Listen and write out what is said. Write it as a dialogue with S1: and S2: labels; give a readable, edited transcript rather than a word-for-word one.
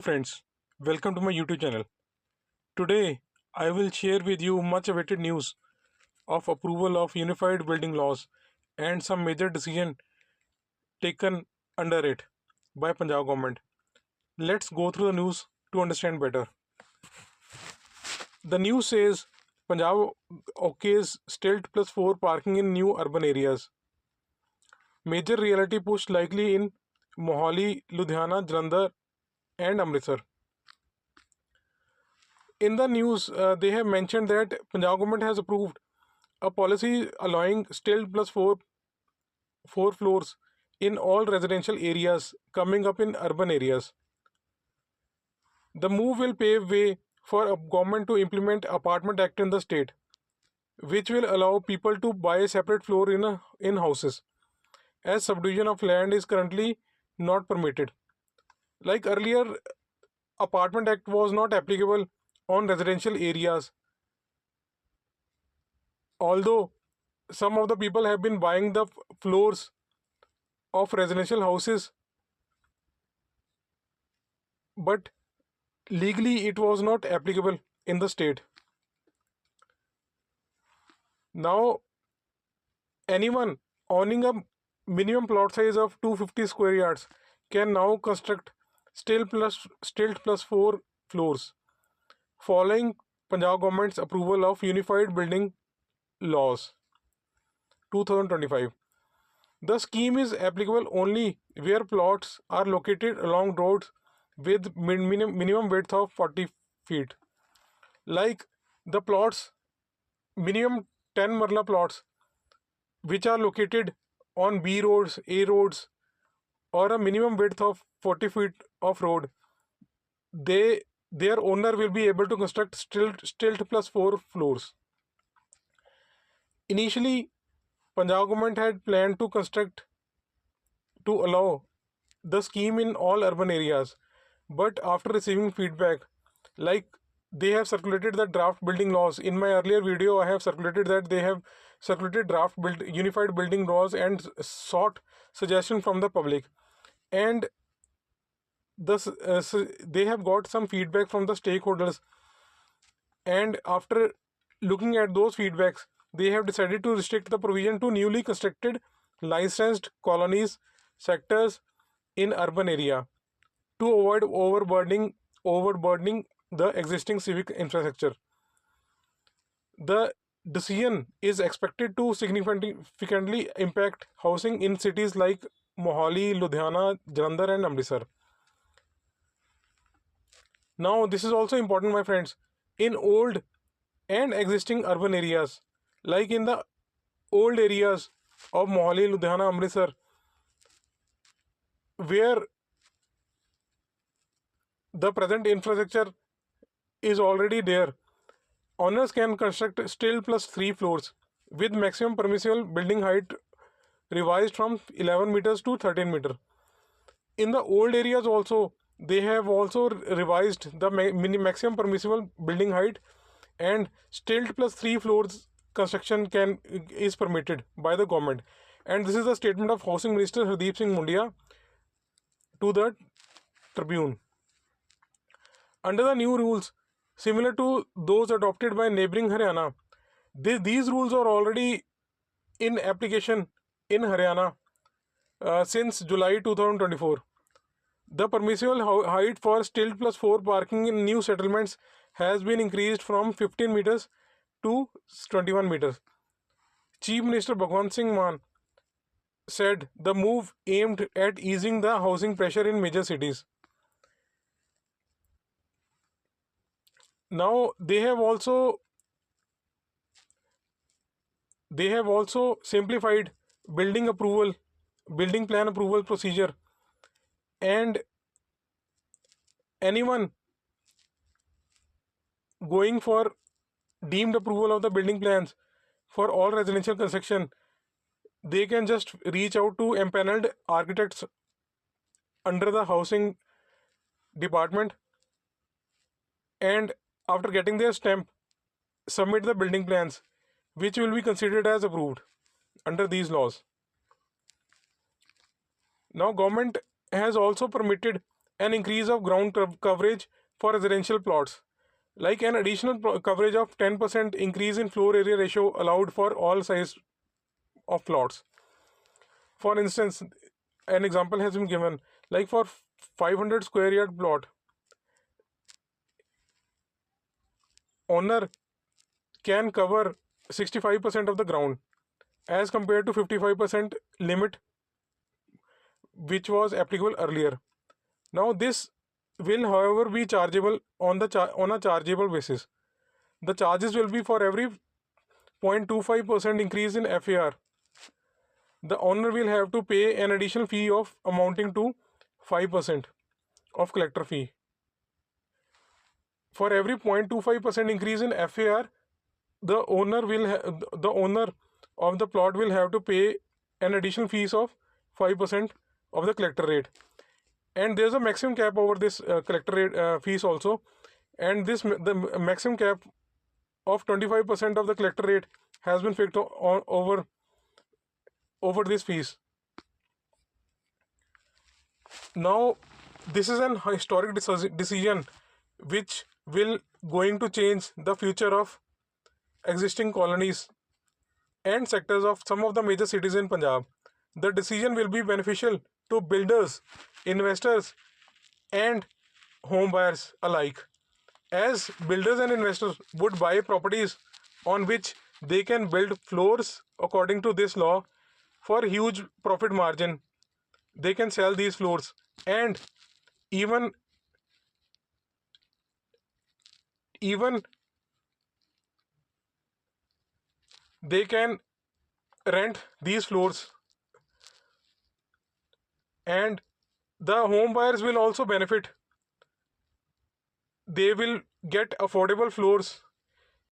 S1: Friends, welcome to my YouTube channel. Today, I will share with you much awaited news of approval of unified building laws and some major decision taken under it by Punjab government. Let's go through the news to understand better. The news says Punjab okays stilt plus 4 parking in new urban areas. Major reality push likely in Mohali, Ludhiana, Jalandhar and Amritsar. In the news, they have mentioned that Punjab government has approved a policy allowing still plus four floors in all residential areas coming up in urban areas. The move will pave way for a government to implement Apartment Act in the state, which will allow people to buy a separate floor in houses, as subdivision of land is currently not permitted. Like earlier, Apartment Act was not applicable on residential areas, although some of the people have been buying the floors of residential houses, but legally it was not applicable in the state. Now, anyone owning a minimum plot size of 250 square yards can now construct stilt plus 4 floors following Punjab government's approval of Unified Building Laws 2025. The scheme is applicable only where plots are located along roads with minimum width of 40 feet. Like the plots, minimum 10 marla plots which are located on B roads, A roads, or a minimum width of 40 feet of road, their owner will be able to construct stilt plus 4 floors. Initially, Punjab government had planned to construct to allow the scheme in all urban areas, but after receiving feedback, like they have circulated the draft building laws. In my earlier video, I have circulated that they have circulated unified building laws and sought suggestion from the public, and they have got some feedback from the stakeholders, and after looking at those feedbacks, they have decided to restrict the provision to newly constructed licensed colonies sectors in urban area to avoid overburdening the existing civic infrastructure. The decision is expected to significantly impact housing in cities like Mohali, Ludhiana, Jalandhar and Amritsar. Now, this is also important, my friends. In old and existing urban areas, like in the old areas of Mohali, Ludhiana, Amritsar, where the present infrastructure is already there, owners can construct still plus 3 floors with maximum permissible building height revised from 11 meters to 13 meters. In the old areas also, they have also revised the maximum permissible building height, and stilt plus 3 floors construction is permitted by the government. And this is the statement of Housing Minister Hardeep Singh Mundia to the Tribune. Under the new rules, similar to those adopted by neighboring Haryana, these rules are already in application in Haryana since July 2024. The permissible height for stilt plus 4 parking in new settlements has been increased from 15 meters to 21 meters. Chief Minister Bhagwant Singh Mann said the move aimed at easing the housing pressure in major cities. Now they have also simplified building plan approval procedure, and anyone going for deemed approval of the building plans for all residential construction, they can just reach out to empaneled architects under the housing department, and after getting their stamp, submit the building plans, which will be considered as approved under these laws. Now, government has also permitted an increase of ground coverage for residential plots, like an additional coverage of 10% increase in floor area ratio allowed for all size of plots. For instance, an example has been given, like for 500 square yard plot, owner can cover 65% of the ground as compared to 55% limit which was applicable earlier. Now this will however be chargeable on on a chargeable basis. The charges will be for every 0.25% increase in FAR. The owner will have to pay an additional fee of amounting to 5% of collector fee. For every 0.25% increase in FAR, the owner of the plot will have to pay an additional fees of 5% of the collector rate. And there's a maximum cap over this collector rate fees also, and the maximum cap of 25% of the collector rate has been fixed over this fees. Now this is an historic decision which will going to change the future of existing colonies and sectors of some of the major cities in Punjab. The decision will be beneficial to builders, investors, and home buyers alike, as builders and investors would buy properties on which they can build floors according to this law for huge profit margin. They can sell these floors, and even even they can rent these floors, and the home buyers will also benefit. They will get affordable floors